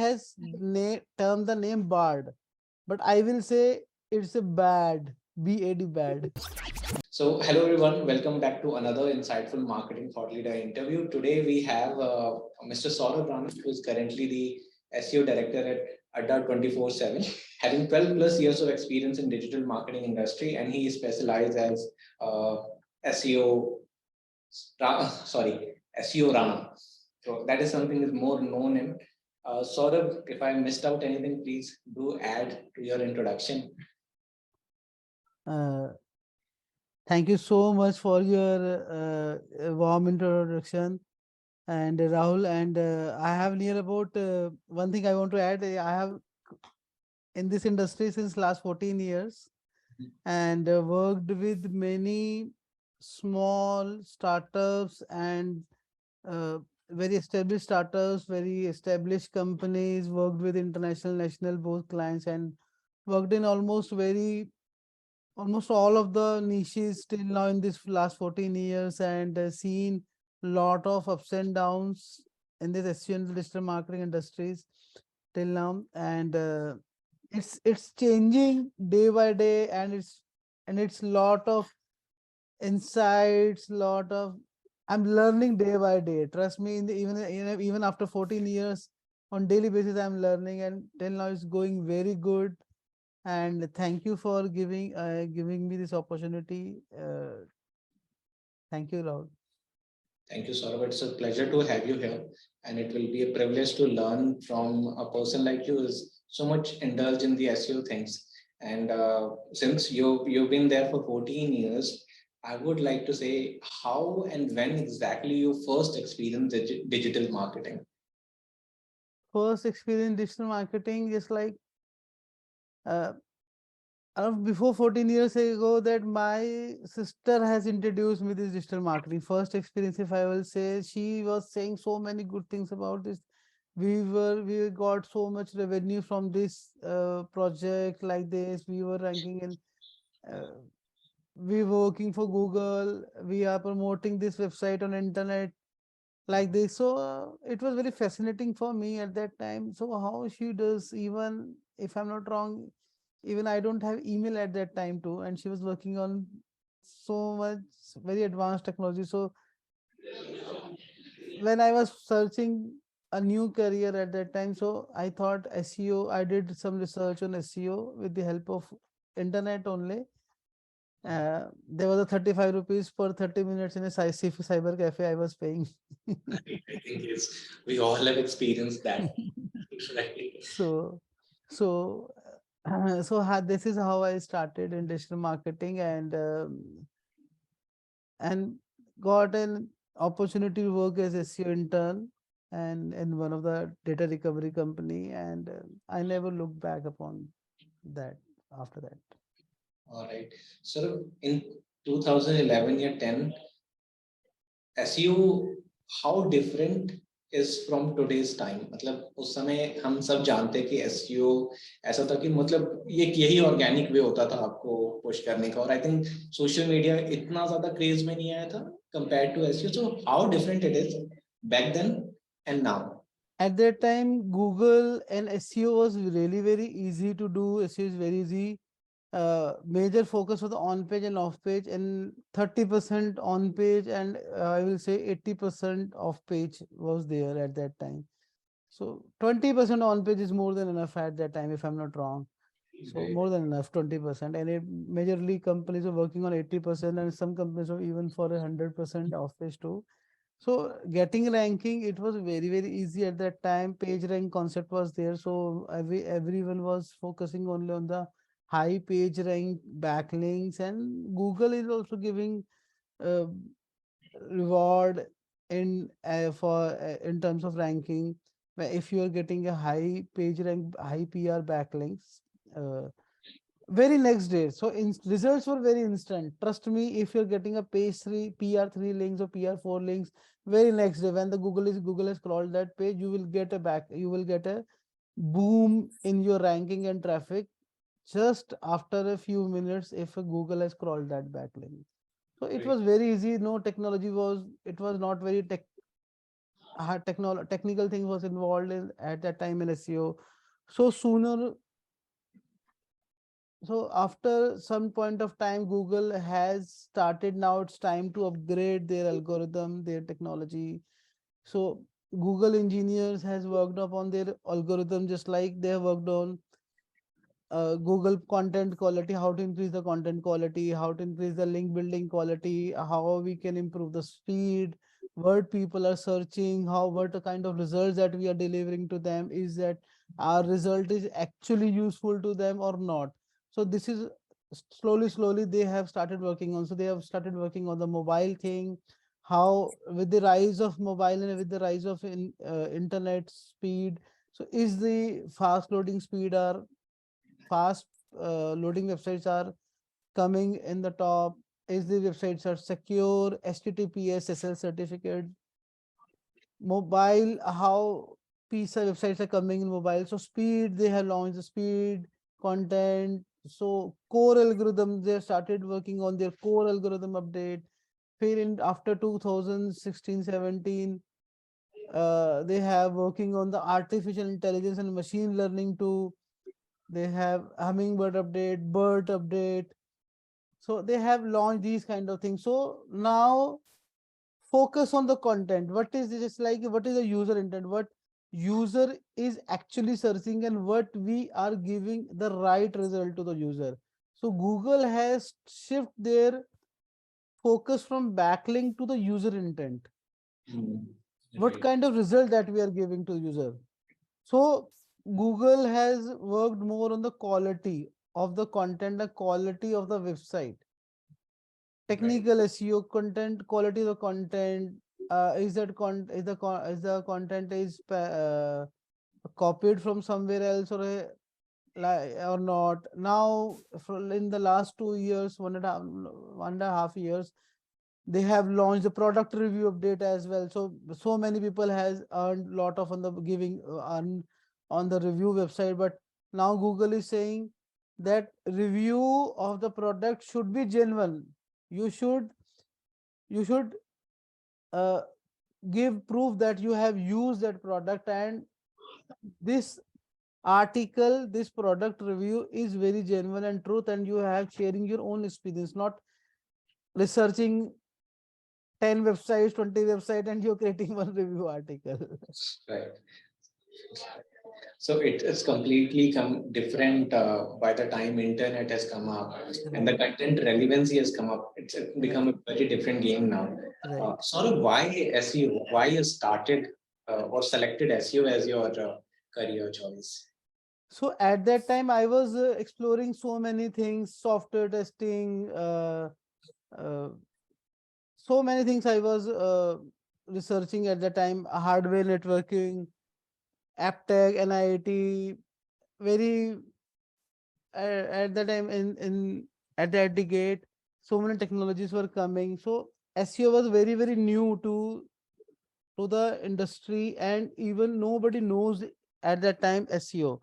has termed the name Bard, but I will say it's a bad, BAD bad. So, hello everyone, welcome back to another insightful marketing thought leader interview. Today we have Mr. Sourabh Rana, who is currently the SEO Director at ADDA247, having 12 plus years of experience in digital marketing industry, and he is specialized as SEO, SEO Rana. So that is something is more known in. Saurabh, if I missed out anything, please do add to your introduction. Uh, Thank you so much for your warm introduction. And Rahul, and I have near about one thing I want to add. I have in this industry since last 14 years and worked with many small startups and uh, very established startups, very established companies, worked with international, national, both clients, and worked in almost all of the niches till now in this last 14 years, and seen lot of ups and downs in this SEO and digital marketing industries till now. And it's changing day by day, and it's lot of insights, lot of I'm learning day by day. Trust me, even after 14 years on daily basis, I'm learning, and till now it's going very good. And thank you for giving me this opportunity. Thank you, Rahul. Thank you, Saurabh. It's a pleasure to have you here, and it will be a privilege to learn from a person like you who's so much indulged in the SEO things. And since you've been there for 14 years, I would like to say how and when exactly you first experienced digital marketing. First experience digital marketing is like uh, before 14 years ago that my sister has introduced me this digital marketing. First experience, if I will say, she was saying so many good things about this. We got so much revenue from this project like this. We were ranking in uh, we were working for Google. We are promoting this website on internet like this. So it was very fascinating for me at that time. So how she does, even if I'm not wrong, even I don't have email at that time too, and she was working on so much very advanced technology. So when I was searching a new career at that time, so I thought SEO. I did some research on SEO with the help of internet only. There was a 35 rupees per 30 minutes in a cyber cafe I was paying. I think it's, we all have experienced that. Right. So, so, this is how I started in digital marketing, and got an opportunity to work as SEO intern and in one of the data recovery company, and I never looked back upon that after that. All right. So in 2011 or 10, SEO, how different is from today's time? मतलब उस समय हम सब जानते कि SEO ऐसा था कि मतलब ये यही ऑर्गेनिक वे होता था आपको पुश करने का, और आई थिंक सोशल मीडिया इतना ज्यादा क्रेज में नहीं आया था compared to SEO. So how different it is back then and now? At that time, Google and SEO was really very easy to do. SEO is very easy. Major focus was on page and off page, and 30% on page, and I will say 80% off page was there at that time. So 20% on page is more than enough at that time, if I'm not wrong. So more than enough, 20%. And majorly companies are working on 80%, and some companies are even for 100% off page too. So getting ranking, it was very easy at that time. Page rank concept was there, so everyone was focusing only on the high page rank backlinks, and Google is also giving uh, reward in terms of ranking. If you are getting a high page rank, high PR backlinks, uh, very next day. So results were very instant. Trust me, if you're getting a page 3, PR3 links or PR4 links, very next day when the Google has crawled that page, you will get a boom in your ranking and traffic just after a few minutes if a Google has crawled that backlink. So it was very easy. No technology was, it was not very technical thing was involved in at that time in SEO. So sooner, so after some point of time, Google has started, now it's time to upgrade their algorithm, their technology. So Google engineers has worked upon their algorithm just like they have worked on Google content quality, how to increase the content quality, how to increase the link building quality, how we can improve the speed, what people are searching, how what the kind of results that we are delivering to them, is that our result is actually useful to them or not. So this is slowly they have started working on. So they have started working on the mobile thing, how with the rise of mobile and with the rise of internet speed. So is the fast loading speed are fast loading websites are coming in the top, is the websites are secure, https ssl certificate, mobile, how pizza websites are coming in mobile. So speed, they have launched the speed content. So core algorithm, they have started working on their core algorithm update. In after 2016-17, they have working on the artificial intelligence and machine learning too. They have hummingbird update, bird update. So they have launched these kind of things. So now focus on the content. What is this like? What is the user intent? What user is actually searching and what we are giving the right result to the user. So Google has shift their focus from backlink to the user intent. What Right. kind of result that we are giving to user. So Google has worked more on the quality of the content, the quality of the website, Right. technical SEO, content quality of the content. Is that is the content is copied from somewhere else or or not? Now, in the last 2 years, 1.5 years, they have launched the product review update as well. So many people has earned lot of on the giving on the review website, but now Google is saying that review of the product should be genuine. You should you should uh, give proof that you have used that product, and this article, this product review is very genuine and truth, and you have sharing your own experience, not researching 10 websites, 20 websites, and you're creating one review article. Right. So it is completely come different by the time internet has come up and the Right, content relevancy has come up. It's right, become a very different game now. right. Sort of why SEO? Why you started or selected SEO as your career choice? So at that time, I was exploring so many things, software testing, uh, so many things I was researching at that time, hardware networking, app tech, NIIT, very at that time in at the gate, so many technologies were coming. So SEO was very new to the industry, and even nobody knows at that time SEO.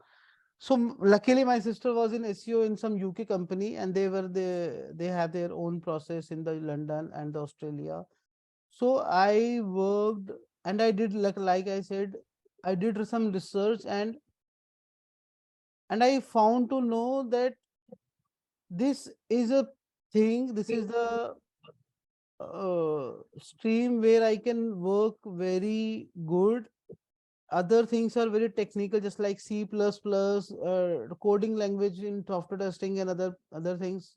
So luckily my sister was in SEO in some UK company, and they have their own process in the London and the Australia. So I worked and I did, like I said, I did some research, and I found to know that this is a thing, this is the stream where I can work very good. Other things are very technical, just like C++, coding language in software testing and other things.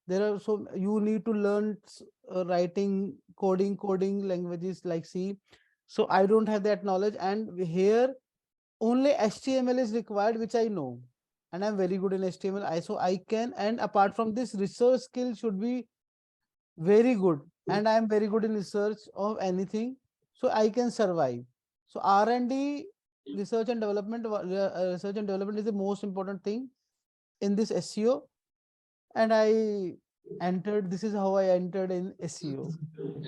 There are, so you need to learn writing, coding languages like C. So I don't have that knowledge, and here only HTML is required, which I know, and I'm very good in HTML. So I can, and apart from this, research skill should be very good, and I am very good in research of anything, so I can survive. So R&D, research and development is the most important thing in this SEO, and I entered. This is how I entered in SEO.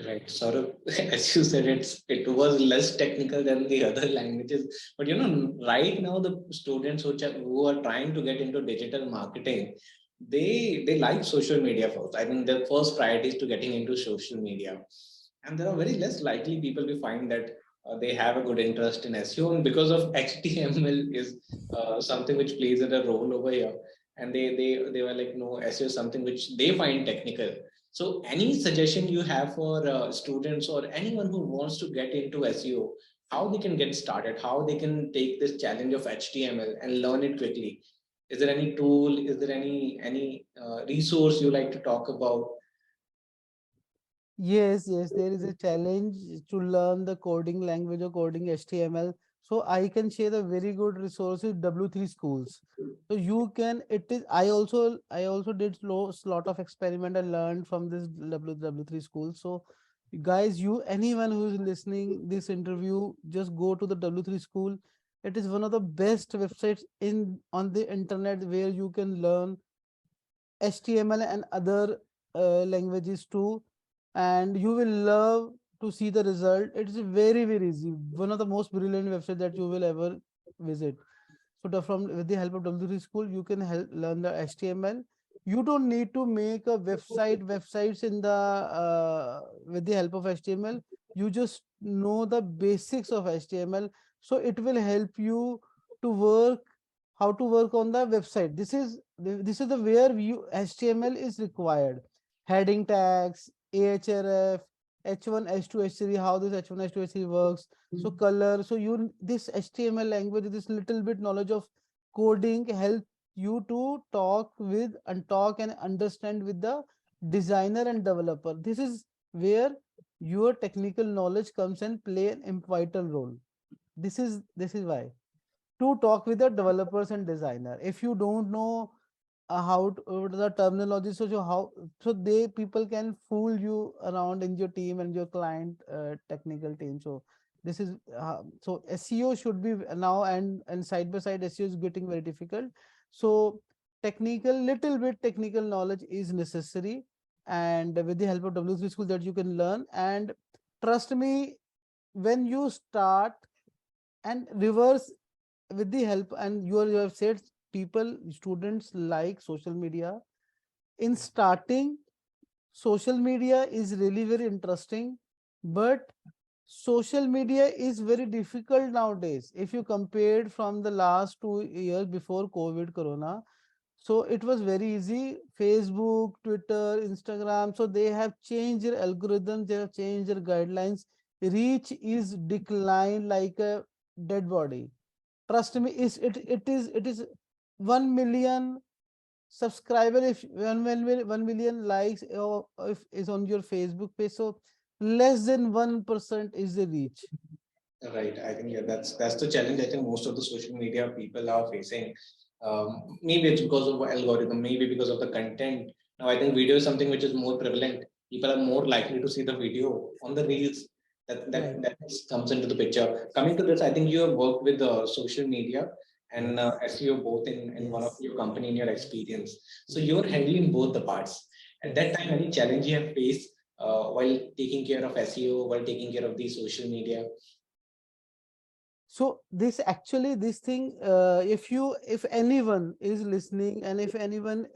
Right. Sort of, as you said, it was less technical than the other languages. But right now the students who are trying to get into digital marketing, they like social media first. I think their first priority is to getting into social media, and there are very less likely people we find that they have a good interest in SEO, and because of HTML is something which plays a role over here, and they were like, no, SEO is something which they find technical. So, any suggestion you have for students or anyone who wants to get into SEO, how they can get started, how they can take this challenge of HTML and learn it quickly? Is there any tool? Is there any resource you like to talk about? Yes, yes, there is a challenge to learn the coding language or coding HTML. So I can share the very good resources W3 schools. So you can, it is, I also did lot of experiment and learned from this W3 school. So guys, anyone who is listening this interview, just go to the W3 school. It is one of the best websites in on the internet where you can learn HTML and other languages too, and you will love to see the result. It's very, very easy. One of the most brilliant website that you will ever visit. So from with the help of W3 School, you can help learn the HTML. You don't need to make a websites in the with the help of HTML. You just know the basics of HTML. So it will help you to work how to work on the website. This is the where you HTML is required. Heading tags, Ahref, H1, H2, H3, how this H1, H2, H3 works. So color. So you this HTML language, this little bit knowledge of coding help you to talk and understand with the designer and developer. This is where your technical knowledge comes and play an vital role. This is why to talk with the developers and designer. If you don't know the terminology, so they people can fool you around in your team and your client technical team. So this is so SEO should be now, and side by side SEO is getting very difficult. So little bit technical knowledge is necessary, and with the help of W3 school that you can learn. And trust me, when you start and reverse with the help, and you have said people students like social media. In starting, social media is really very interesting, but social media is very difficult nowadays. If you compared from the last 2 years before COVID corona, so it was very easy. Facebook, Twitter, Instagram, so they have changed their algorithms, they have changed their guidelines. Reach is declined like a dead body. Trust me, it is 1 million subscriber, if 1 million likes, or if is on your Facebook page, so less than 1% is the reach. Right. I think yeah, that's the challenge. I think most of the social media people are facing. Maybe it's because of algorithm, maybe because of the content. Now I think video is something which is more prevalent. People are more likely to see the video on the reels. That Right, that that comes into the picture. Coming to this, I think you have worked with social media and yes, SEO both in one of yes, your company in your experience. So you're handling both the parts. At that yes. time, any challenge you have faced while taking care of SEO, while taking care of the social media? So this actually this thing, if anyone is listening, and if anyone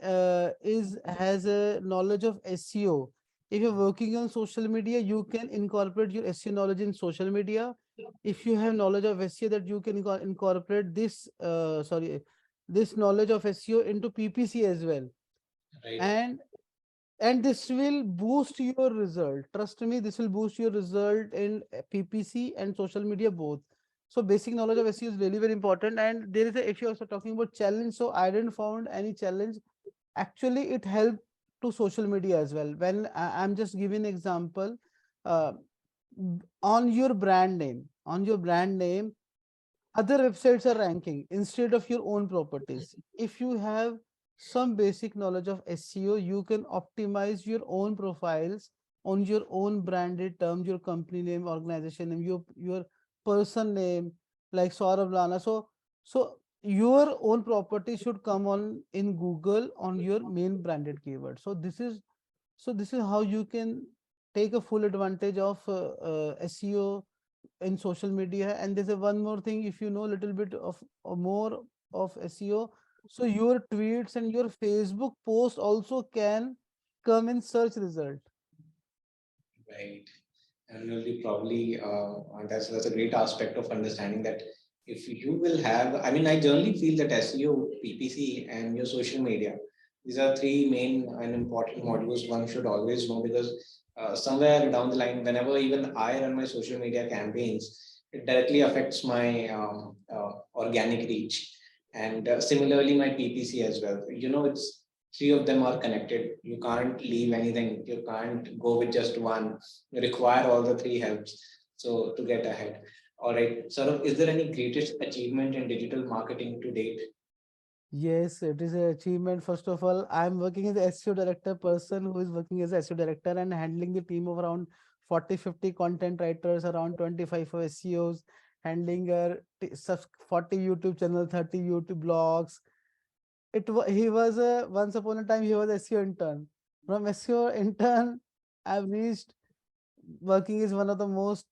is has a knowledge of SEO, if you're working on social media, you can incorporate your SEO knowledge in social media. If you have knowledge of SEO, that you can incorporate this knowledge of SEO into PPC as well. Right. And this will boost your result. Trust me, this will boost your result in PPC and social media both. So basic knowledge of SEO is really very important. And there is a, if you're also talking about challenge, so I didn't found any challenge. Actually it helped to social media as well. When I'm just giving example, uh, on your brand name, other websites are ranking instead of your own properties. If you have some basic knowledge of SEO, you can optimize your own profiles on your own branded terms, your company name, organization name, your person name, like Sourabh Rana. So your own property should come on in Google on your main branded keyword. So this is how you can take a full advantage of SEO in social media. And there's a one more thing, if you know a little bit of or more of SEO, so your tweets and your Facebook post also can come in search result. Right. And really probably that's a great aspect of understanding that if you will have, I mean, I generally feel that SEO, PPC, and your social media, these are three main and important modules one should always know, because somewhere down the line, whenever even I run my social media campaigns, it directly affects my organic reach, and similarly my PPC as well. You know, it's three of them are connected. You can't leave anything. You can't go with just one. You require all the three helps so to get ahead. All right, Saurabh, is there any greatest achievement in digital marketing to date? Yes, it is an achievement. First of all, I'm working as a SEO director person who is working as a SEO director and handling the team of around 40, 50 content writers, around 25 of SEOs, handling 40 YouTube channel, 30 YouTube blogs. He was a once upon a time he was SEO intern. From SEO intern, I've reached working is one of the most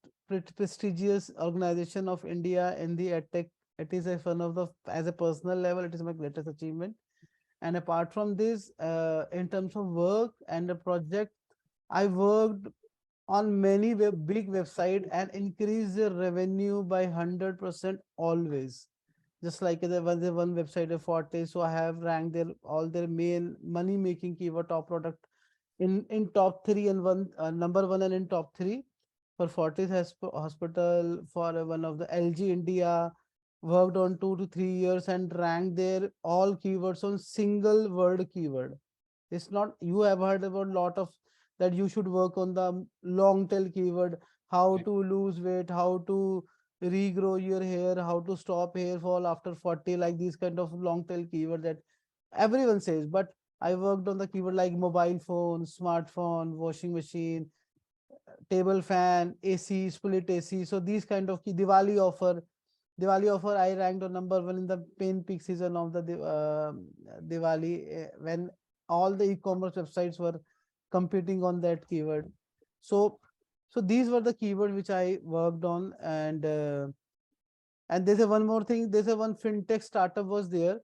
prestigious organization of India in the edtech. It is one of the, as a personal level, it is my greatest achievement. And apart from this, in terms of work and the project, I worked on many big website and increased their revenue by 100% always. Just like the one website of Forte, so I have ranked their all their main money making keyword top product in top three and one number one and in top three for Fortis Hospital for one of the LG India. Worked on 2 to 3 years and ranked their all keywords on single word keyword. It's not, you have heard about lot of that you should work on the long tail keyword, how to lose weight, how to regrow your hair, how to stop hair fall after 40, like these kind of long tail keyword that everyone says. But I worked on the keyword like mobile phone, smartphone, washing machine, table fan, AC, split AC. So these kind of Diwali offer. Diwali offer, I ranked on number one in the pain peak season of the Diwali, when all the e-commerce websites were competing on that keyword. So, so these were the keywords which I worked on, and there's a one more thing. There's a one fintech startup was there.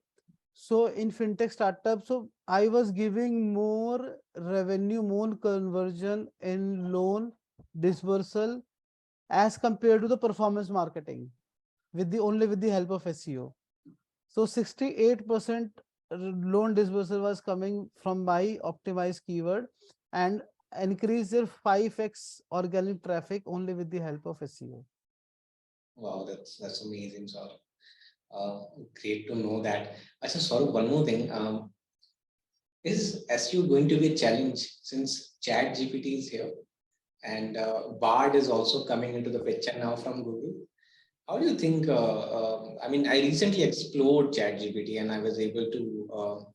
So in fintech startup, so I was giving more revenue, more conversion in loan dispersal as compared to the performance marketing with the only with the help of SEO. So 68% loan dispersal was coming from my optimized keyword and increase their 5x organic traffic only with the help of SEO. Wow, that's amazing, Saurabh. Uh, Great to know that. I just Saurabh, one more thing. Is SEO going to be a challenge since Chat GPT is here and Bard is also coming into the picture now from Google? How do you think? I mean, I recently explored ChatGPT and I was able to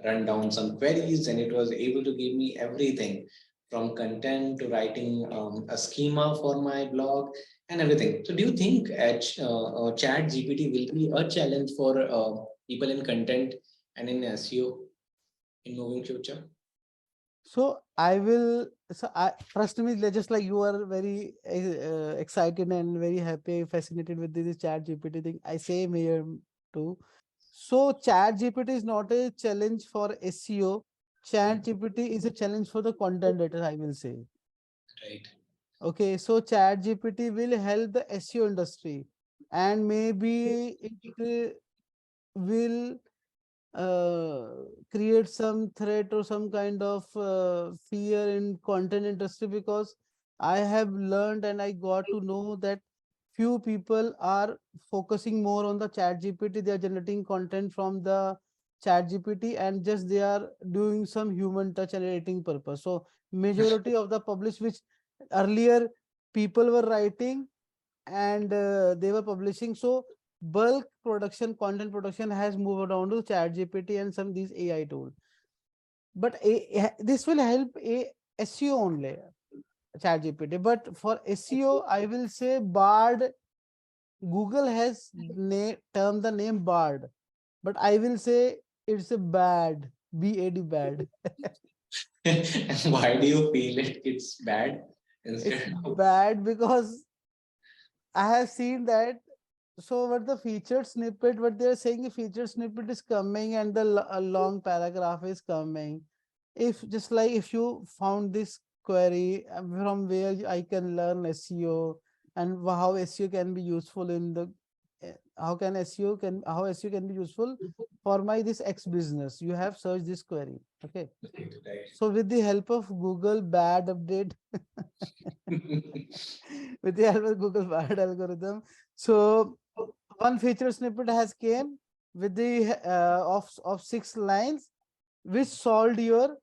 run down some queries, and it was able to give me everything from content to writing a schema for my blog and everything. So, do you think ChatGPT will be a challenge for people in content and in SEO in moving future? So I will. So I trust me. Just like you are very excited and very happy, fascinated with this Chat GPT thing. I say here too. So Chat GPT is not a challenge for SEO. Chat GPT is a challenge for the content writer, I will say. Right. Okay, so Chat GPT will help the SEO industry, and maybe it will create some threat or some kind of fear in content industry, because I have learned and I got to know that few people are focusing more on the Chat GPT. They are generating content from the Chat GPT and just they are doing some human touch and editing purpose. So majority of the publish which earlier people were writing and they were publishing. So bulk production, content production has moved on to Chat GPT and some these AI tools. But this will help a SEO only, Chat GPT. But for SEO, I will say Bard. Google has termed the name Bard, but I will say it's a bad, BAD bad. And why do you feel it's bad It's instead of bad because I have seen that. So what the featured snippet, what they're saying, a featured snippet is coming and the a long paragraph is coming. If just like if you found this query from where I can learn SEO and how SEO can be useful in the how SEO can be useful for my this X business. You have searched this query. Okay. So with the help of Google bad update, with the help of Google bad algorithm, so one feature snippet has came with the of 6 lines which solved your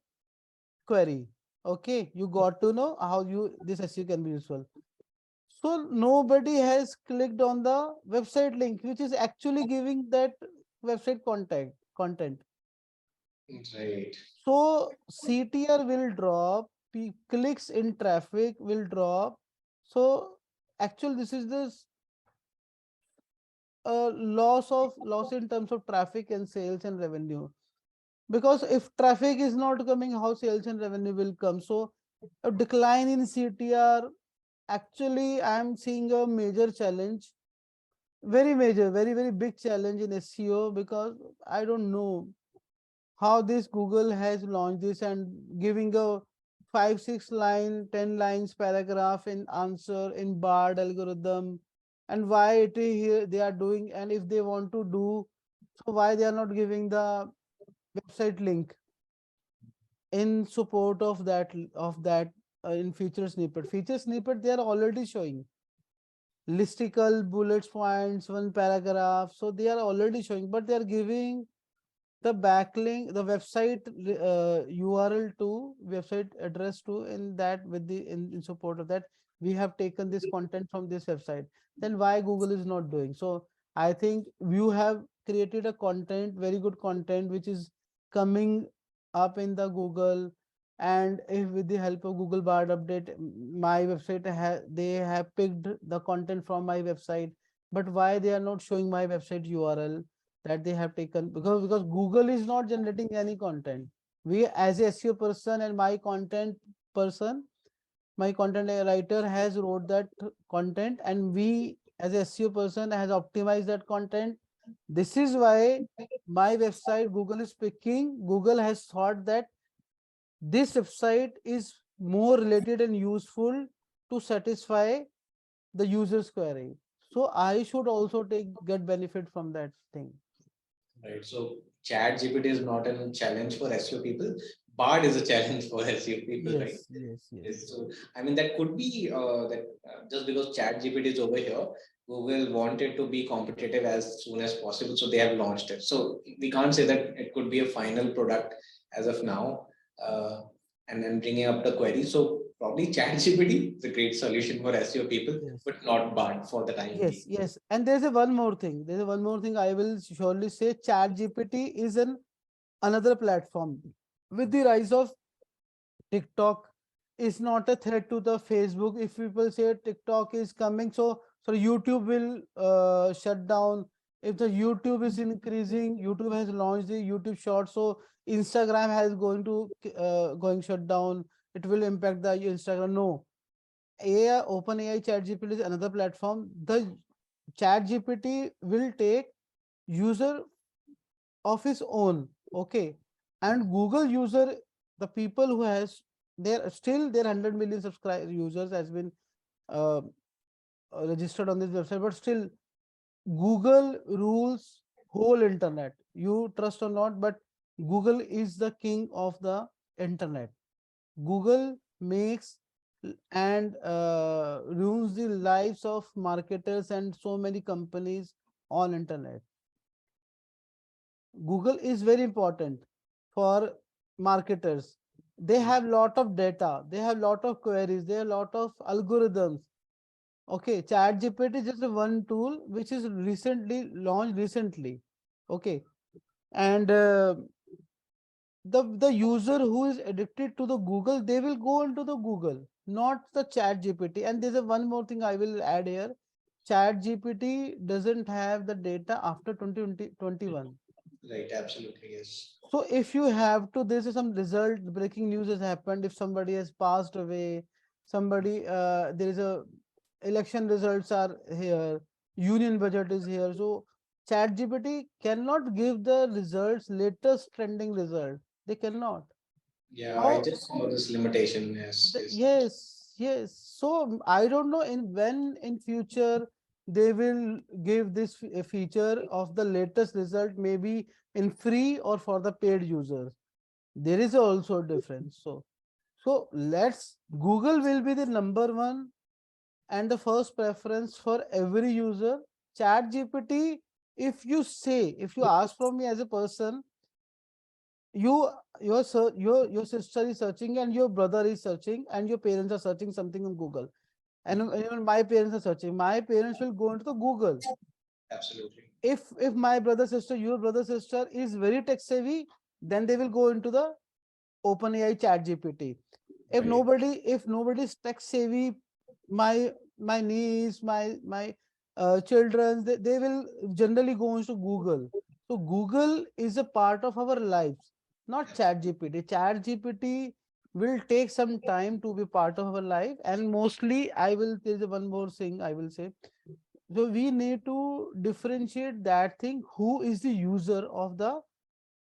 query. Okay, you got to know how you this SEO can be useful. So nobody has clicked on the website link, which is actually giving that website content. Right. So CTR will drop, clicks in traffic will drop. So actually, this is this loss in terms of traffic and sales and revenue. Because if traffic is not coming, how sales and revenue will come? So a decline in CTR. Actually, I am seeing a major challenge, very major, very big challenge in SEO, because I don't know how this Google has launched this and giving a 5 6 line 10 lines paragraph in answer in BARD algorithm, and why it is here they are doing, and if they want to do, so why they are not giving the website link in support of that in feature snippet they are already showing listicle bullets points, one paragraph, so they are already showing, but they are giving the backlink, the website URL to website address to, in that with the in support of that we have taken this content from this website. Then why Google is not doing? So I think you have created a content, very good content, which is coming up in the Google, and if with the help of Google Bard update, my website they have picked the content from my website, but why they are not showing my website URL that they have taken? Because Google is not generating any content. We as a SEO person and person, my content writer has wrote that content, and we as a SEO person has optimized that content. This is why my website Google is picking. Google has thought that this website is more related and useful to satisfy the user's query. So I should also get benefit from that thing. Right. So Chat GPT is not a challenge for SEO people. Bard is a challenge for SEO people, right? Yes, yes, Yes. yes. So I mean that could be that just because Chat GPT is over here, Google wanted to be competitive as soon as possible, so they have launched it. So we can't say that it could be a final product as of now, and then bringing up the query. So probably Chat GPT is a great solution for SEO people, Yes. but not Bard for the time Yes, being. yes. And there's a one more thing. There's a one more thing I will surely say. Chat GPT is an another platform. With the rise of TikTok, is not a threat to the Facebook. If people say TikTok is coming, so YouTube will shut down. If the YouTube is increasing, YouTube has launched the YouTube Short, so Instagram has going shut down. It will impact the Instagram. No, AI, OpenAI, ChatGPT is another platform. The ChatGPT will take user of his own, okay, and Google user, the people who has their 100 million subscribe users has been uh, registered on this website, but still Google rules whole internet. You trust or not, but Google is the king of the internet. Google makes and ruins the lives of marketers and so many companies on internet. Google is very important for marketers. They have lot of data, they have lot of queries, they have lot of algorithms. Okay, Chat GPT is just one tool which is recently launched recently. Okay, and the user who is addicted to the Google, they will go into the Google, not the Chat GPT. And there's a one more thing I will add here. Chat GPT doesn't have the data after 2021. Right. Absolutely. Yes. So if you have to, this is some result, breaking news has happened. If somebody has passed away, somebody, there is a election results are here, union budget is here. So ChatGPT cannot give the results, latest trending result. They cannot. Yeah, I How? just saw this limitation. Yes, yes. Yes. So I don't know in when in future they will give this a feature of the latest result, maybe in free or for the paid users. There is also a difference. So let's Google will be the number one and the first preference for every user. Chat GPT, if you ask from me as a person, you your sister is searching and your brother is searching and your parents are searching something on Google, and even my parents are searching, my parents will go into the Google. Absolutely. If my brother sister your brother sister is very tech savvy, then they will go into the OpenAI chat GPT. Right. If nobody is tech savvy, my niece, my children, they will generally go into Google. So Google is a part of our lives, not chat GPT. Chat GPT will take some time to be part of our life, and mostly I will there is one more thing I will say. So we need to differentiate that thing, who is the user of the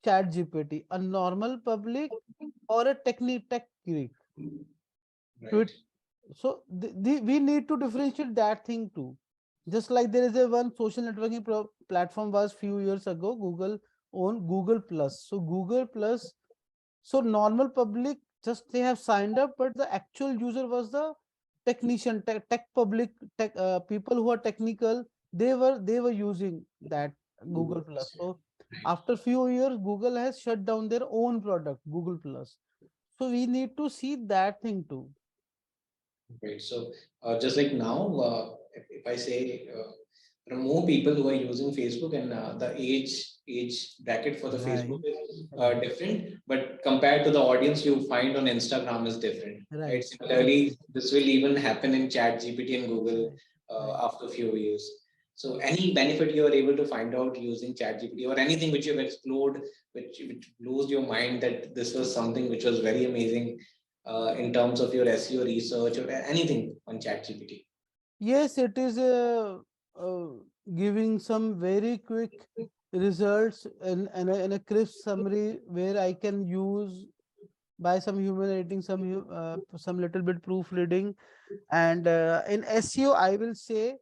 chat GPT, a normal public or a tech geek. To Right. it, so we need to differentiate that thing too. Just like there is a one social networking platform was few years ago, Google own Google Plus. So Google Plus, so normal public just they have signed up, but the actual user was the technician, tech public, tech people who are technical. They were using that Google Google. Plus. So Right. after few years, Google has shut down their own product, Google Plus. So we need to see that thing too. Right. So, just like now, if I say there are more people who are using Facebook, and the age bracket for the Facebook Right, is right, different, but compared to the audience you find on Instagram is different. Right. right, right, Similarly, this will even happen in Chat GPT and Google right, right. after a few years. So, any benefit you are able to find out using Chat GPT, or anything which you have explored, which blows your mind that this was something which was very amazing in terms of your SEO research or anything on ChatGPT. Yes, it is uh, giving some very quick results in a crisp summary where I can use by some human editing, some little bit proofreading, and in SEO, I will say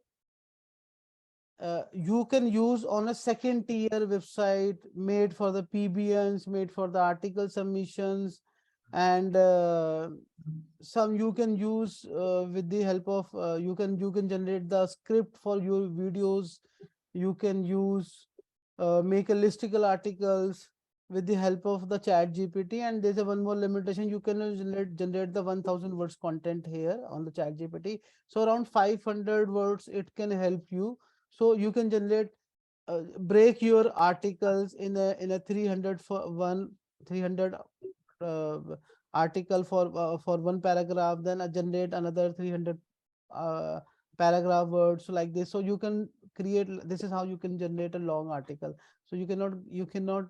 you can use on a second tier website made for the PBNs, made for the article submissions, and some you can use with the help of you can generate the script for your videos. You can use make a listicle articles with the help of the chat GPT, and there's a one more limitation, you can generate the 1000 words content here on the chat GPT. So around 500 words it can help you. So you can generate break your articles in a 300 for one 300 uh, article for one paragraph, then generate another 300 uh, paragraph words like this. So you can create, this is how you can generate a long article. So you cannot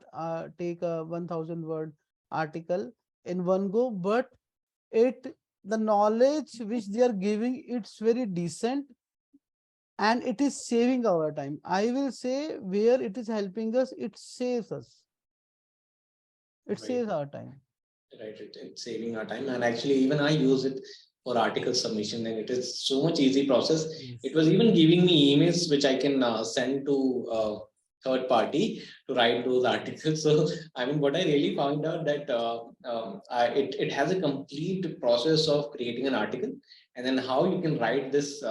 take a 1000 word article in one go, but it the knowledge which they are giving, it's very decent, and it is saving our time. I will say where it is helping us, it Right. saves our time. Right. It's saving our time. And actually, even I use it for article submission, and it is so much easy process. It Yes. was even giving me emails which I can send to third party to write those articles. So, I mean, what I really found out that it has a complete process of creating an article, and then how you can write this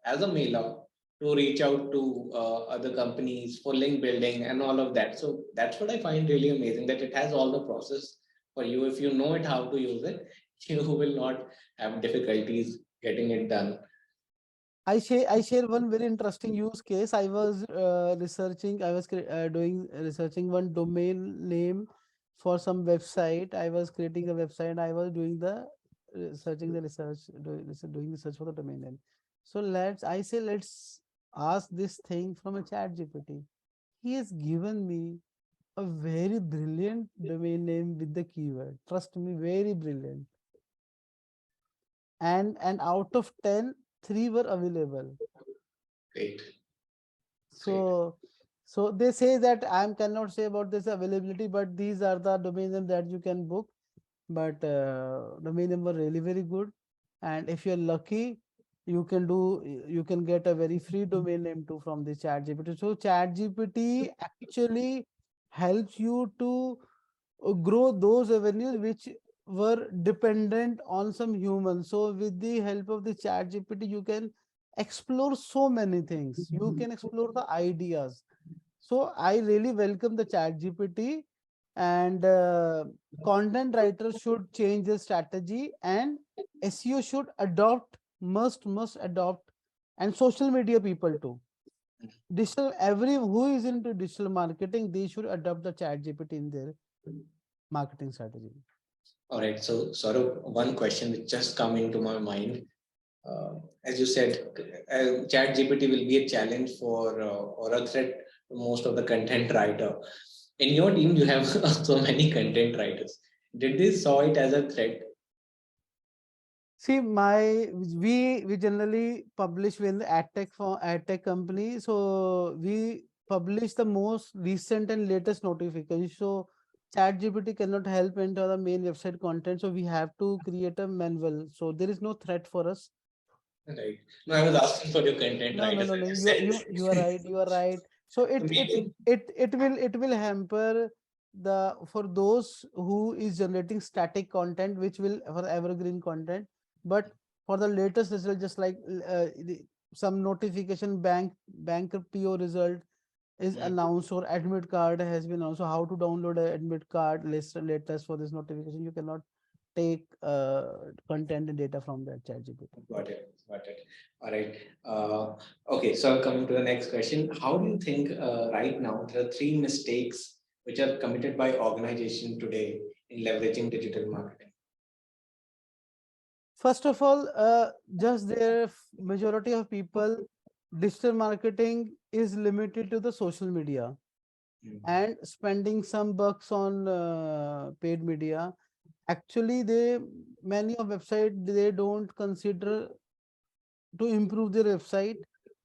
as a mailer to reach out to other companies for link building and all of that. So that's what I find really amazing, that it has all the process for you. If you know it how to use it, you will not have difficulties getting it done. I share one very interesting use case. I was researching. I was doing researching one domain name for some website. I was creating a website. I was doing the searching the research, doing research for the domain name. So let's ask this thing from a chat GPT. He has given me a very brilliant domain name with the keyword. Trust me, very brilliant. And out of 10, 3 were available. Great, great. So they say that I cannot say about this availability, but these are the domain name that you can book. but domain name were really very good. And if you're lucky, you can get a very free domain name too from the chat GPT. So chat GPT actually helps you to grow those avenues which were dependent on some humans. So with the help of the chat GPT, you can explore so many things. You can explore the ideas. So I really welcome the chat GPT, and content writers should change their strategy, and SEO should adopt, must adopt, and social media people too. Digital, every who is into digital marketing, they should adopt the chat GPT in their marketing strategy. All right. So, sort of one question which just come into my mind. As you said, Chat GPT will be a challenge for or a threat to most of the content writer. In your team, you have so many content writers. Did they saw it as a threat? See, we generally publish with the ad tech for ad tech company, so we publish the most recent and latest notification. So ChatGPT cannot help enter the main website content, so we have to create a manual. So there is no threat for us. Right. No, I was asking for your content No, no, writers. no, As no. you You are said. right. You are right. So Maybe. it will hamper the for those who is generating static content, which will for evergreen content. But for the latest result, just like some notification bank PO result is Mm. announced or admit card has been announced. So how to download a admit card list latest for this notification? You cannot take content and data from that chat GPT. Got it. Got it. All right. Okay. So coming to the next question, how do you think right now there are three mistakes which are committed by organization today in leveraging digital marketing? First of all, just their majority of people, digital marketing is limited to the social media Mm. and spending some bucks on paid media. Actually, they many of website they don't consider to improve their website,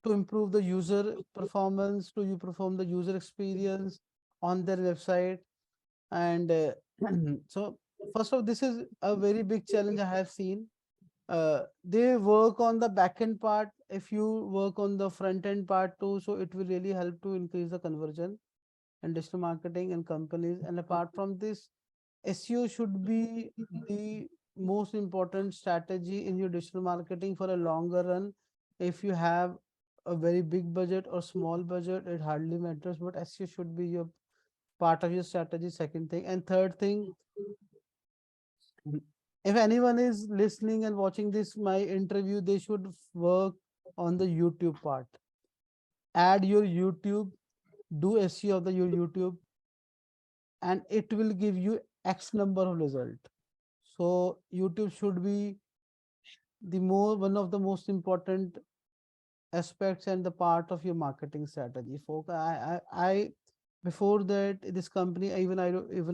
to improve the user performance, to you perform the user experience on their website. And so, first of all, this is a very big challenge I have seen. They work on the back end part. If you work on the front end part too, so it will really help to increase the conversion and digital marketing and companies. And apart from this, SEO should be the most important strategy in your digital marketing for a longer run. If you have a very big budget or small budget, it hardly matters, but SEO should be your part of your strategy. Second thing. And third thing, if anyone is listening and watching this my interview, they should work on the YouTube part. Add your YouTube, do SEO of your YouTube, and it will give you X number of result. So YouTube should be the more one of the most important aspects and the part of your marketing strategy. Folk, I before that this company even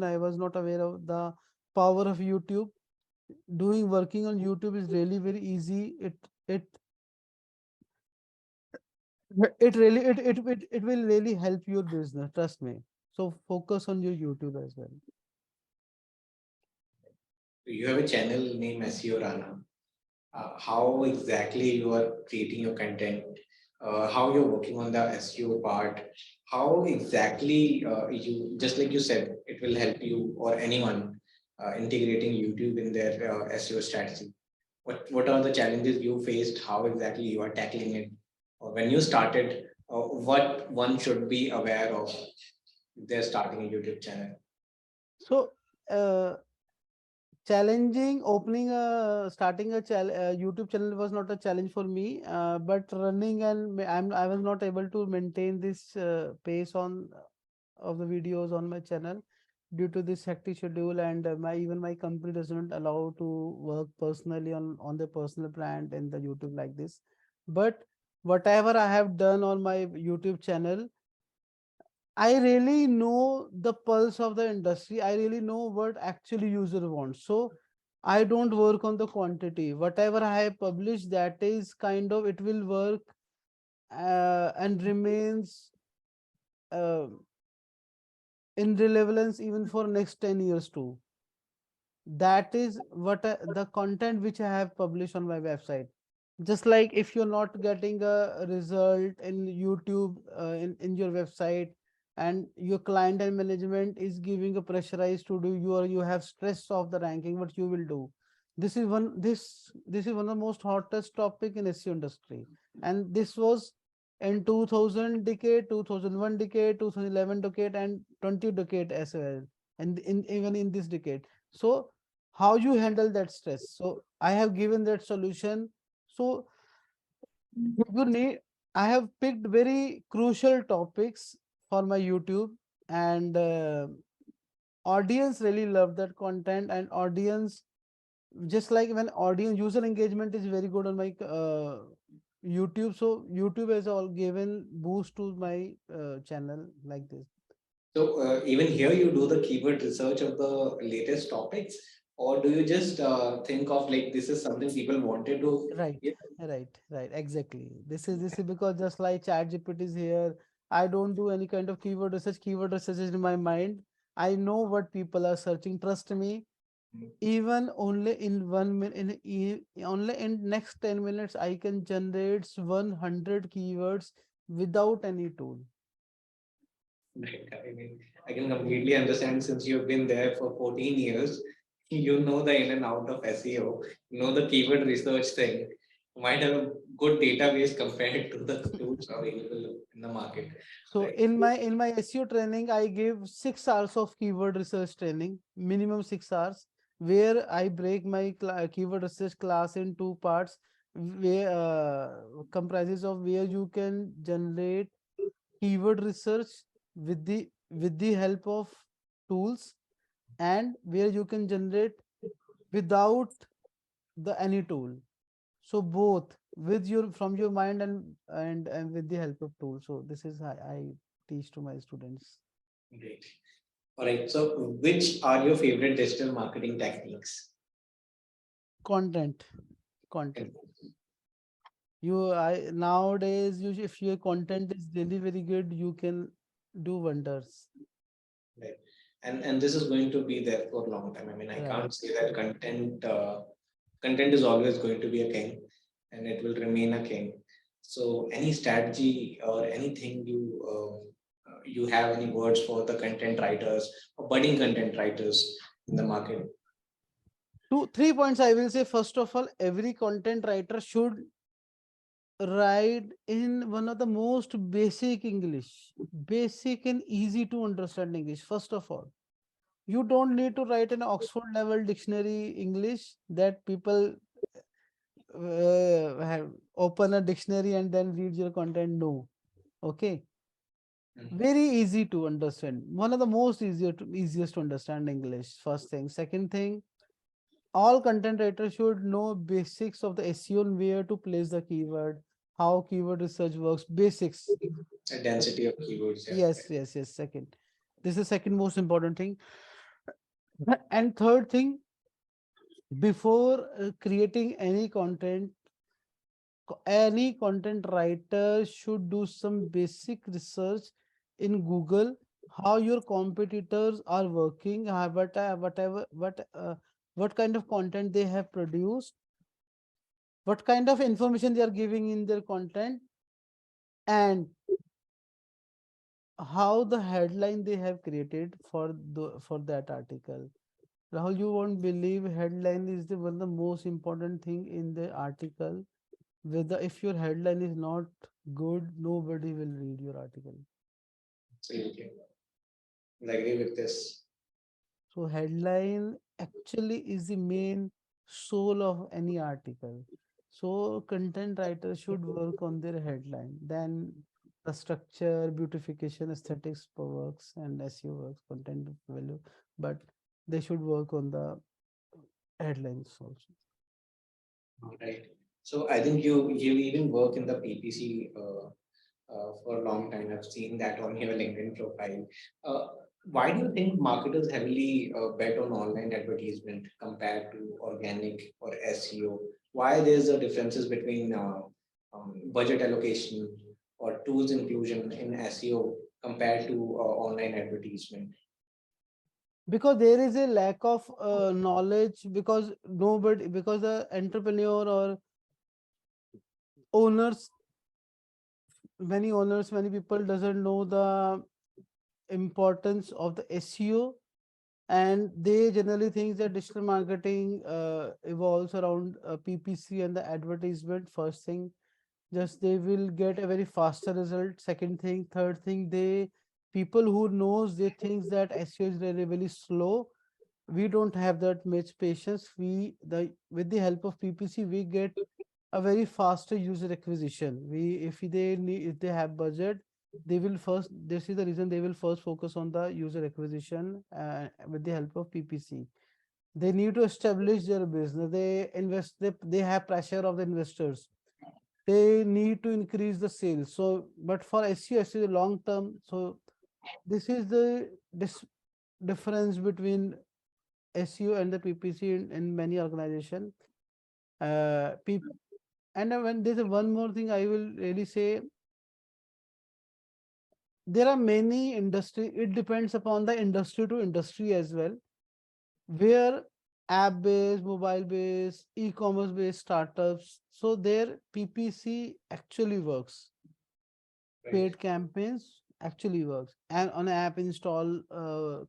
I was not aware of the power of YouTube. Doing working on YouTube is really very easy. It it will really help your business. Trust me. So focus on your YouTube as well. You have a channel named SEO Rana. How exactly you are creating your content, how you're working on the SEO part, how exactly you, just like you said, it will help you or anyone integrating YouTube in their SEO strategy. What are the challenges you faced? How exactly you are tackling it? Or when you started, what one should be aware of if they're starting a YouTube channel? So uh, challenging opening a starting a YouTube channel was not a challenge for me, but running and I was not able to maintain this pace on of the videos on my channel due to this hectic schedule, and my even my company doesn't allow to work personally on the personal plan in the YouTube like this. But whatever I have done on my YouTube channel, I really know the pulse of the industry. I really know what actually user wants. So I don't work on the quantity. Whatever I have published, that is kind of it will work and remains uh, in relevance even for next 10 years too. That is what the content which I have published on my website. Just like if you're not getting a result in YouTube, in your website, and your client and management is giving a pressurized to do, you have stress of the ranking, what you will do. This is one of the most hottest topic in SEO industry, and this was in 2000 decade, 2001 decade, 2011 decade, and 20 decade as well, and in even in this decade. So how you handle that stress? So I have given that solution. So you need, I have picked very crucial topics for my YouTube, and audience really love that content, and audience, just like when audience user engagement is very good on my YouTube, so YouTube has all given boost to my channel like this. So even here you do the keyword research of the latest topics, or do you just think of like this is something people wanted to Right, hear? right, exactly. This is because just like chat GPT is here, I don't do any kind of keyword research. Keyword research is in my mind. I know what people are searching. Trust me, even only in 1 minute, only in next 10 minutes, I can generate 100 keywords without any tool. Right. I mean, I can completely understand since you've been there for 14 years, you know the in and out of SEO, you know the keyword research thing. You might have a good database compared to the tools available in the market, So right? in my SEO training, I give 6 hours of keyword research training, minimum 6 hours, where I break my keyword research class in two parts, where comprises of where you can generate keyword research with the help of tools, and where you can generate without the any tool. So both with your from your mind, and with the help of tools. So this is I teach to my students. Great. All right. So, which are your favorite digital marketing techniques? Content, content. You I nowadays, if your content is really very good, you can do wonders. Right. And this is going to be there for a long time. I mean, I Right. can't say that content is always going to be a king, and it will remain a king. So, any strategy or anything you have any words for the content writers or budding content writers in the market? Two, 3 points I will say. First of all, every content writer should write in one of the most basic English, basic and easy to understand English. First of all, you don't need to write an Oxford level dictionary English that people have open a dictionary and then read your content. No. Okay. Mhm. Very easy to understand. One of the most easiest to understand English. First thing. Second thing, all content writers should know basics of the SEO and where to place the keyword, how keyword research works, basics. A density of keywords, yeah. Yes. Second. This is second most important thing. And third thing, before creating any content, any content writer should do some basic research in Google, how your competitors are working, what kind of content they have produced, what kind of information they are giving in their content, and how the headline they have created for that article. Rahul, you won't believe, headline is the one of the most important thing in the article. Whether if your headline is not good, nobody will read your article. Absolutely. I agree with this. So headline actually is the main soul of any article. So content writers should work on their headline. Then the structure, beautification, aesthetics works, and SEO works, content value. But they should work on the headlines also. All right. So I think you even work in the PPC for a long time. I've seen that on your LinkedIn profile. Uh, why do you think marketers heavily bet on online advertisement compared to organic or SEO? Why there's a differences between budget allocation or tools inclusion in SEO compared to online advertisement? because there is a lack of knowledge, because nobody, because the entrepreneur or owners, many people doesn't know the importance of the SEO, and they generally think that digital marketing evolves around PPC and the advertisement. First thing, just they will get a very faster result. Second thing, third thing, they, people who knows, they think that SEO is really very slow. We don't have that much patience. We, the, with the help of PPC, we get a very faster user acquisition. We, if they need, if they have budget, they will first, this is the reason they will first focus on the user acquisition with the help of PPC. They need to establish their business, they invest, they have pressure of the investors, they need to increase the sales. So but for SEO, SEO is long term. So this is the difference between SEO and the PPC in many organization. uh, and when there's one more thing I will really say, there are many industry, it depends upon the industry to industry as well, where app based, mobile based, e-commerce based startups, so their PPC actually works, Right. paid campaigns actually works, and on app install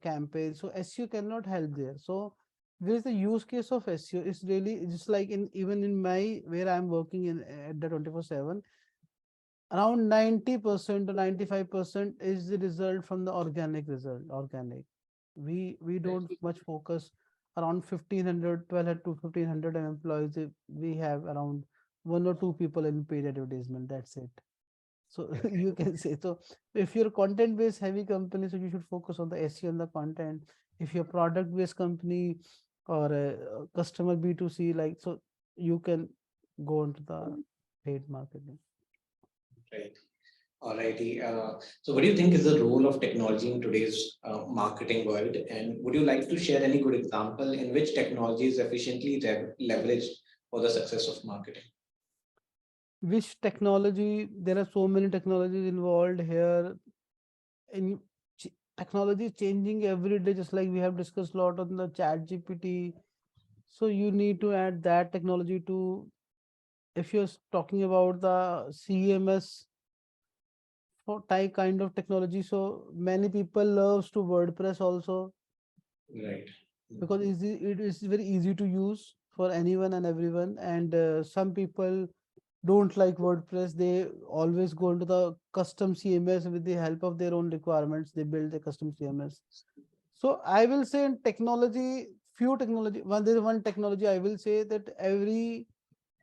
campaign. So SEO cannot help there. So there is the use case of SEO. It's really just like in, even in my, where I'm working in at the 24/7, around 90% to 95% is the result from the organic result. Organic. We Right. don't much focus. Around 1500, 1200 to 1500 employees. We have around one or two people in paid advertisement. That's it. So Okay. you can say, so if you're content based heavy company, so you should focus on the SEO and the content. If you're product based company or a customer B2C, like, so you can go into the paid marketing. Right. Alrighty. So, what do you think is the role of technology in today's marketing world? And would you like to share any good example in which technology is efficiently leveraged for the success of marketing? Which technology? There are so many technologies involved here. In technology is changing every day, just like we have discussed a lot on the chat GPT. So you need to add that technology to, if you're talking about the CMS for type kind of technology. So many people loves to WordPress also, Right. because it is very easy to use for anyone and everyone. And some people don't like WordPress. They always go into the custom CMS with the help of their own requirements. They build the custom CMS. So I will say in technology, few technology, one, there is one technology I will say that every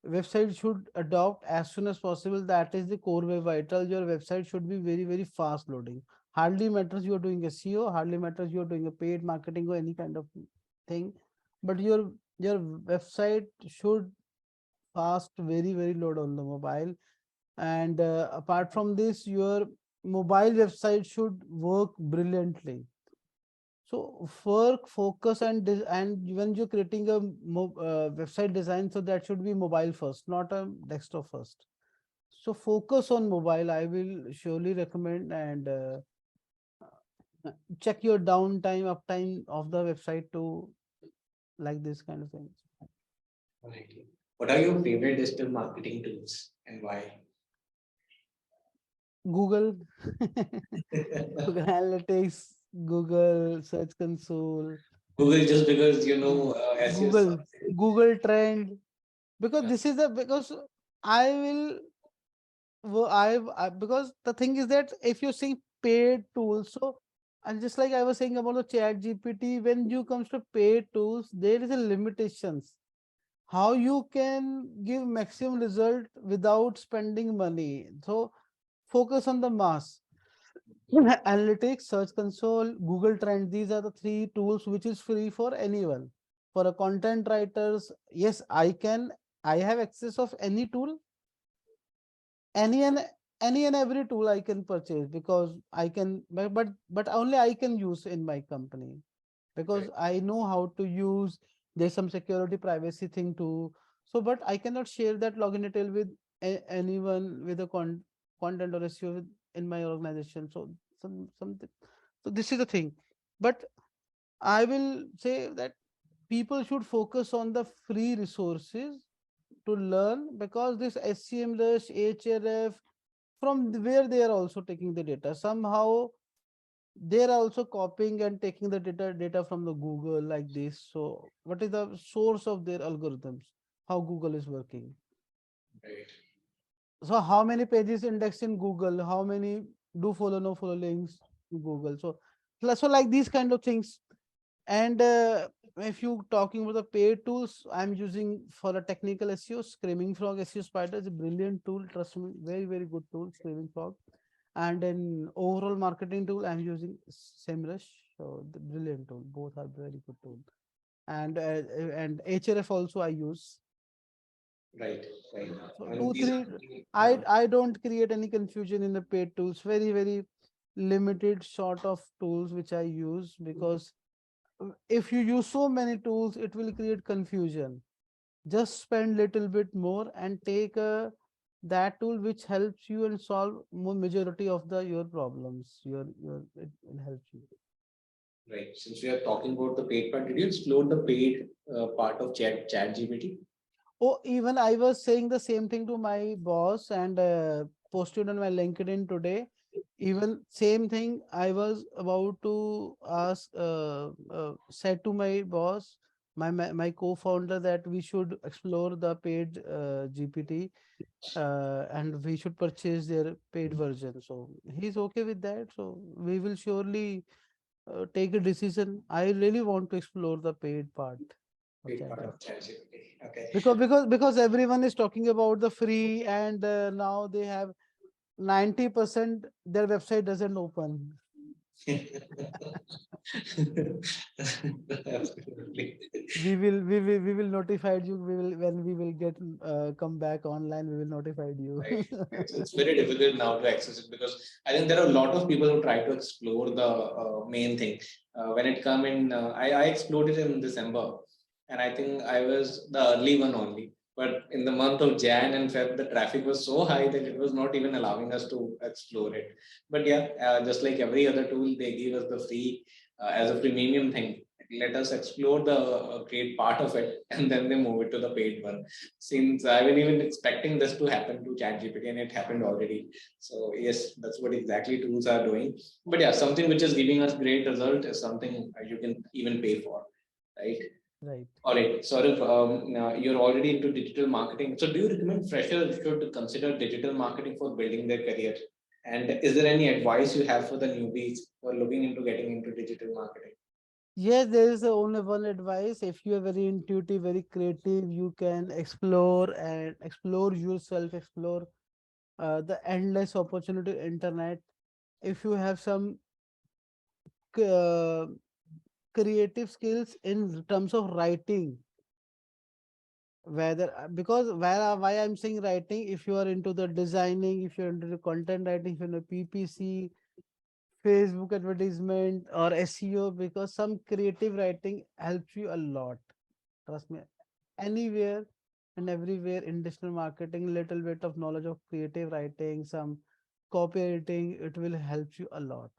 website should adopt as soon as possible. That is the core web vital. Your website should be very, very fast loading. Hardly matters you are doing SEO, hardly matters you are doing a paid marketing or any kind of thing, but your website should fast, very, very load on the mobile. And apart from this, your mobile website should work brilliantly. So work, focus, and and when you're creating a website design, so that should be mobile first, not a desktop first. So focus on mobile. I will surely recommend, and check your downtime, uptime of the website to, like this kind of things. Alrighty. What are your favorite digital marketing tools and why? Google, Google Analytics, Google Search Console, Google, just because you Goo- know SEO is Google, something. Google Trend, because Yeah. this is the, because I will because the thing is that if you're saying paid tools, so, and just like I was saying about the chat GPT, when you comes to paid tools, there is a limitations. How you can give maximum result without spending money. So focus on the mass. Analytics, Search Console, Google Trend, these are the three tools which is free for anyone. For a content writers, yes, I have access of any tool, any and any and every tool I can purchase, because I can, but only I can use in my company, because Right. I know how to use. There's some security privacy thing too. So, but I cannot share that login detail with anyone with a content or SEO in my organization. So something. So this is the thing. But I will say that people should focus on the free resources to learn, because this SCMrush, HRF, from where they are also taking the data. Somehow they are also copying and taking the data from the Google like this. So what is the source of their algorithms? How Google is working? Right. So how many pages indexed in Google? How many do follow, no follow links in Google? So like these kind of things. And if you talking about the paid tools, I'm using for a technical SEO, Screaming Frog SEO Spider is a brilliant tool. Trust me, very, very good tool, Screaming Frog. And in overall marketing tool, I'm using SEMrush. So the brilliant tool. Both are very good tool. And HRF also I use. Right. Right. So And two, these three. are the, I don't create any confusion in the paid tools. Very, very limited sort of tools which I use, because if you use so many tools, it will create confusion. Just spend little bit more and take that tool which helps you and solve more majority of the your problems. Your it will help you. right. Since we are talking about the paid part, did you explore the paid part of Chat GPT? Oh, even I was saying the same thing to my boss, and posted on my LinkedIn today. Even same thing I was about to ask, said to my boss, my co-founder, that we should explore the paid GPT, and we should purchase their paid version. So he's okay with that. So we will surely take a decision. I really want to explore the paid part of Paid part ChatGPT, of Chat GPT. Okay. because everyone is talking about the free, and now they have 90% their website doesn't open. Absolutely. We will notify you. We will when we will get come back online. We will notify you. Right. It's very difficult now to access it because I think there are a lot of people who try to explore the main thing. When it come in, I explored it in December, and I think I was the early one only. But in the month of Jan and Feb, the traffic was so high that it was not even allowing us to explore it. But yeah, just like every other tool, they give us the free as a premium thing. Let us explore the great part of it, and then they move it to the paid one, since I was even expecting this to happen to ChatGPT and it happened already. So yes, that's what exactly tools are doing. But yeah, something which is giving us great result is something you can even pay for, right? Right. All right. Saurabh, now you're already into digital marketing. So do you recommend freshers should consider digital marketing for building their career? And is there any advice you have for the newbies who are looking into getting into digital marketing? Yes, there is only one advice. If you are very intuitive, very creative, you can explore and explore yourself, explore the endless opportunity internet. If you have some uh, creative skills in terms of writing, whether because why I'm saying writing, if you are into the designing, if you're into the content writing, if you're into PPC, Facebook advertisement, or SEO, because some creative writing helps you a lot. Trust me, anywhere and everywhere in digital marketing, little bit of knowledge of creative writing, some copywriting, it will help you a lot.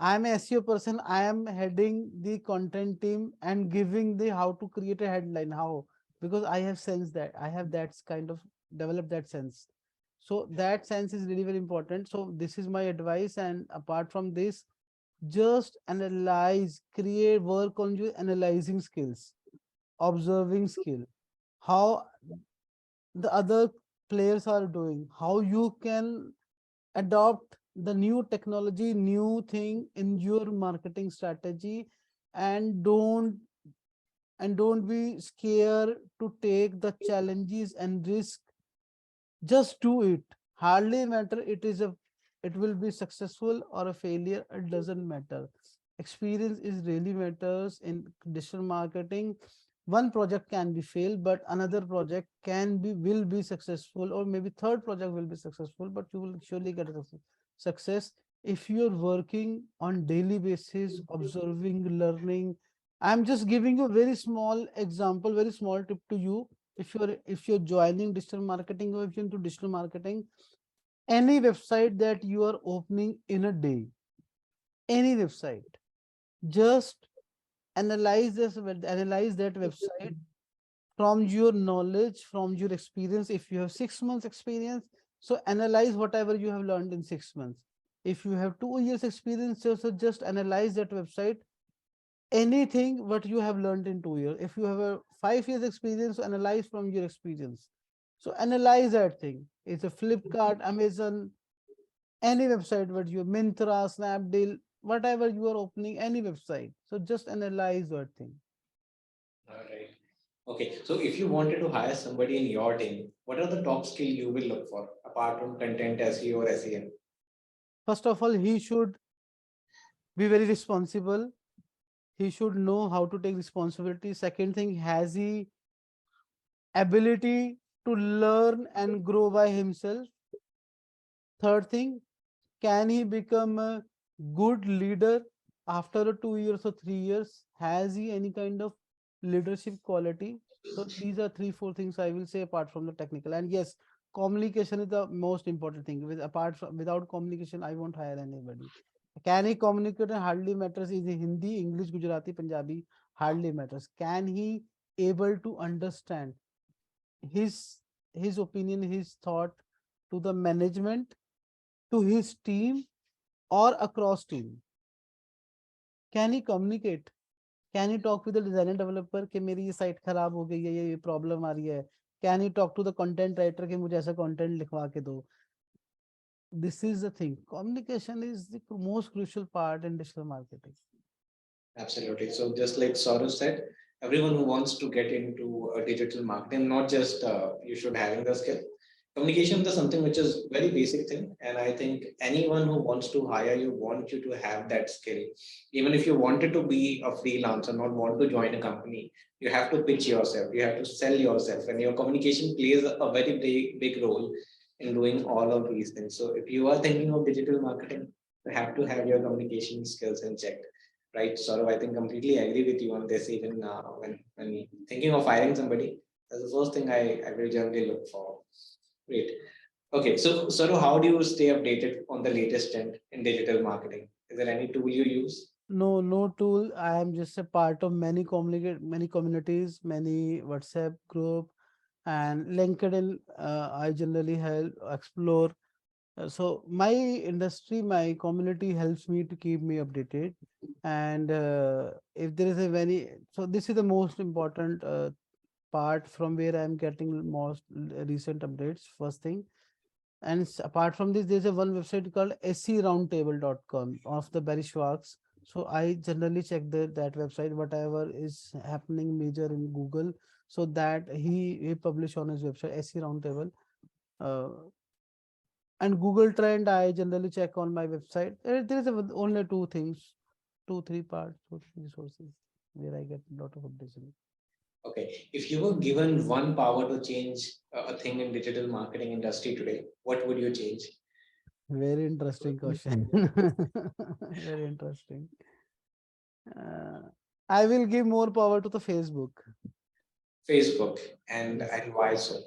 I'm a SEO person. I am heading the content team and giving the how to create a headline. How? Because I have sensed that I have that kind of developed that sense. So that sense is really very important. So this is my advice. And apart from this, just analyze, create, work on your analyzing skills, observing skill, how the other players are doing, how you can adopt the new technology, new thing in your marketing strategy, and don't be scared to take the challenges and risk. Just do it. Hardly matter it will be successful or a failure. It doesn't matter. Experience is really matters in digital marketing. One project can be failed, but another project can be will be successful, or maybe third project will be successful, but you will surely get a success if you're working on daily basis, observing, learning. I'm just giving you a very small example, very small tip to you. If you're joining digital marketing, or if you're into digital marketing, any website that you are opening in a day, any website, just analyze that website from your knowledge, from your experience. If you have 6 months experience, so analyze whatever you have learned in 6 months. If you have 2 years experience, so just analyze that website, anything what you have learned in 2 years. If you have a 5 years experience, so analyze from your experience. So analyze that thing. It's a Flipkart, Amazon, any website, what you Mintra, Snapdeal, whatever you are opening, any website. So just analyze that thing. All right. Okay. So if you wanted to hire somebody in your team, what are the top skill you will look for apart from content SEO or SEM? First of all, he should be very responsible. He should know how to take responsibility. Second thing, has he ability to learn and grow by himself? Third thing, can he become a good leader after 2 years or 3 years? Has he any kind of leadership quality? So these are three, four things I will say apart from the technical. And yes, communication is the most important thing. Without communication, I won't hire anybody. Can he communicate? Hardly matters. Is he Hindi, English, Gujarati, Punjabi? Hardly matters. Can he able to understand his his opinion, his thought to the management, to his team, or across team? Can he communicate? Can he talk with the designer developer कि मेरी ये site खराब हो गई है, ये problem आ रही है? Can he talk to the content writer कि मुझे ऐसा content लिखवा के दो? This is the thing. Communication is the most crucial part in digital marketing. Absolutely. So just like Saurav said, everyone who wants to get into digital marketing, not just you should having the skill. Communication is something which is very basic thing, and I think anyone who wants to hire you want you to have that skill. Even if you wanted to be a freelancer, not want to join a company, you have to pitch yourself. You have to sell yourself, and your communication plays a very big role in doing all of these things. So if you are thinking of digital marketing, you have to have your communication skills in check, right? Sort of, I think completely agree with you on this. Even when thinking of hiring somebody, that's the first thing I will generally look for. Great. Okay, so sort of, how do you stay updated on the latest trend in digital marketing? Is there any tool you use? No, no tool. I am just a part of many communities, many WhatsApp group, and LinkedIn. I generally help explore. So my industry, my community helps me to keep me updated. And if there is a very, so this is the most important part from where I'm getting most recent updates. First thing. And apart from this, there's a one website called seroundtable.com of the Barry Schwartz. So I generally check that website, whatever is happening major in Google. So that he publish on his website, SE Roundtable. Uh, and Google Trend, I generally check on my website. There is only two things, two, three parts, two, three sources where I get a lot of updates. Okay, if you were given one power to change a thing in digital marketing industry today, what would you change? Very interesting question. Very interesting. Uh, I will give more power to the Facebook. Facebook, and Yes. why so?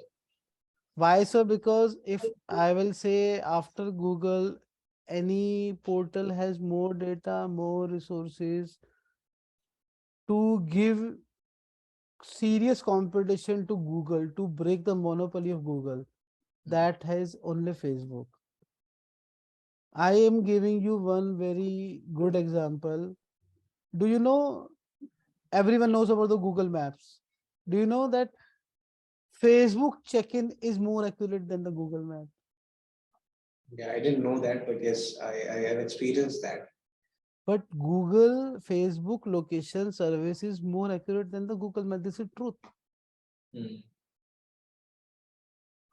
Why so? Because if I will say after Google, any portal has more data, more resources to give serious competition to Google to break the monopoly of Google. That has only Facebook. I am giving you one very good example. Do you know everyone knows about the Google Maps? Do you know that Facebook check-in is more accurate than the Google Map? Yeah, I didn't know that, but yes, I have experienced that. But Google Facebook location service is more accurate than the Google Map. This is truth. Hmm.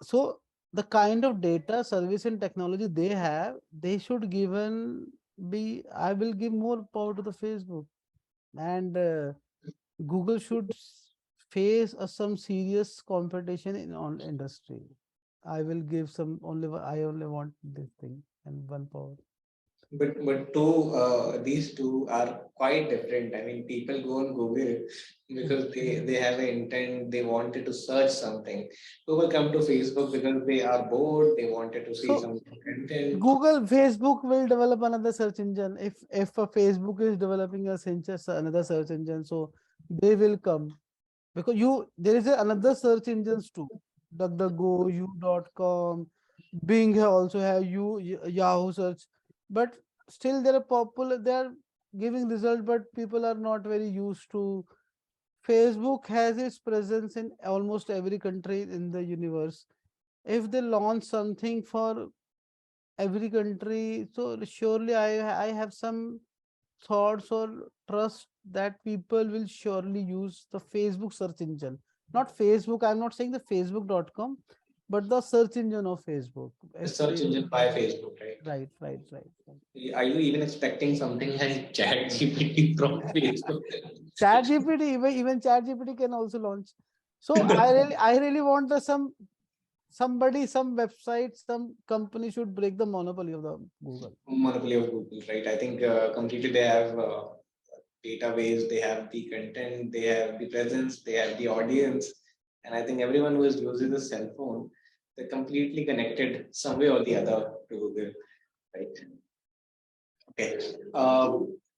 So the kind of data service and technology they have, they should given be. I will give more power to the Facebook, and Google should face some serious competition in on industry. I will give some only. I only want this thing and one power. but these two are quite different. I mean, people go on Google because they have an intent. They wanted to search something. People come to Facebook because they are bored. They wanted to see So some content. Facebook will develop another search engine. If a Facebook is developing a another search engine, so they will come, because there is another search engines too. DuckDuckGo, you.com, Bing also have Yahoo search, but still they are popular. They are giving result, but people are not very used to. Facebook has its presence in almost every country in the universe. If they launch something for every country, so surely I have some thoughts or trust that people will surely use the Facebook search engine. Not Facebook, I'm not saying the facebook.com, but the search engine of Facebook. The If search they engine by Facebook, right? right. Are you even expecting something like ChatGPT from Facebook? Chat GPT, even Chat GPT can also launch. So I really want somebody, some website, some company should break the monopoly of the Google. Monopoly of Google, right? I think completely they have database, they have the content, they have the presence, they have the audience, and I think everyone who is using a cell phone, they're completely connected some way or the other to Google, right? Okay.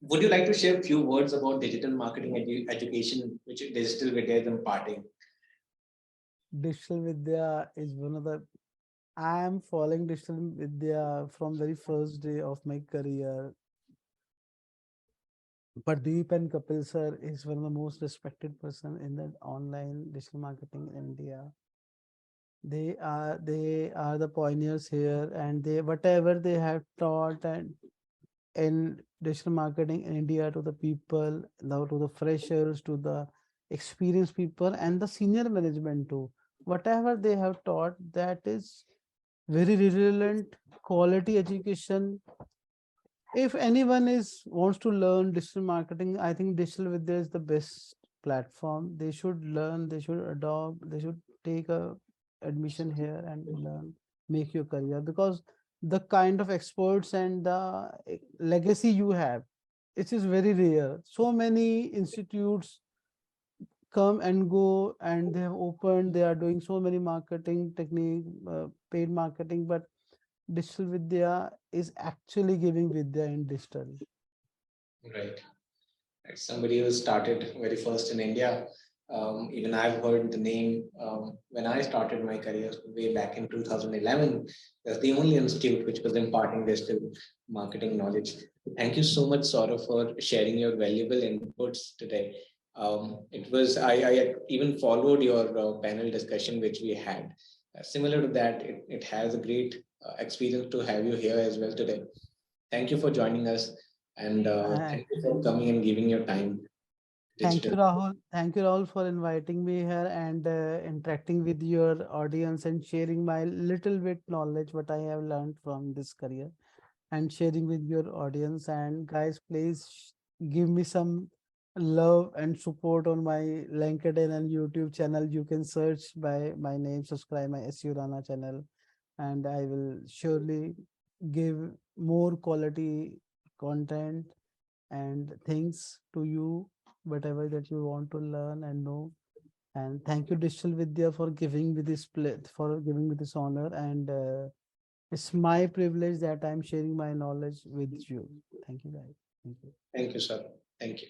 Would you like to share a few words about digital marketing education, which Digital Vidya is imparting? Digital Vidya is one of the I am following Digital Vidya from very first day of my career. Pardeep and Kapil sir is one of the most respected person in the online digital marketing in India. They are the pioneers here, and they whatever they have taught and in digital marketing in India to the people, now to the freshers, to the experienced people, and the senior management too. Whatever they have taught, that is very relevant quality education. If anyone is wants to learn digital marketing, I think Digital Vidya is the best platform. They should learn, they should adopt, they should take a admission here and learn, make your career, because the kind of experts and the legacy you have, it is very rare. So many institutes come and go, and they have opened, they are doing so many marketing technique, paid marketing, but Digital Vidya is actually giving Vidya in digital. Right. Right. Somebody who started very first in India. Even I've heard the name when I started my career way back in 2011. That's the only institute which was imparting digital marketing knowledge. Thank you so much, Saurabh, for sharing your valuable inputs today. It was I even followed your panel discussion which we had. Similar to that, it has a great experience to have you here as well today. Thank you for joining us, and Uh, thank you for coming and giving your time. Thank you, Digital. Rahul. Thank you, Rahul, for inviting me here and interacting with your audience and sharing my little bit knowledge, what I have learned from this career, and sharing with your audience. And guys, please give me some love and support on my LinkedIn and YouTube channel. You can search by my name, subscribe my SEO Rana channel, and I will surely give more quality content and things to you, whatever that you want to learn and know. And thank you, Digital Vidya, for giving me this for giving me this honor. And it's my privilege that I'm sharing my knowledge with you. Thank you, guys. Thank you. Thank you, sir. Thank you.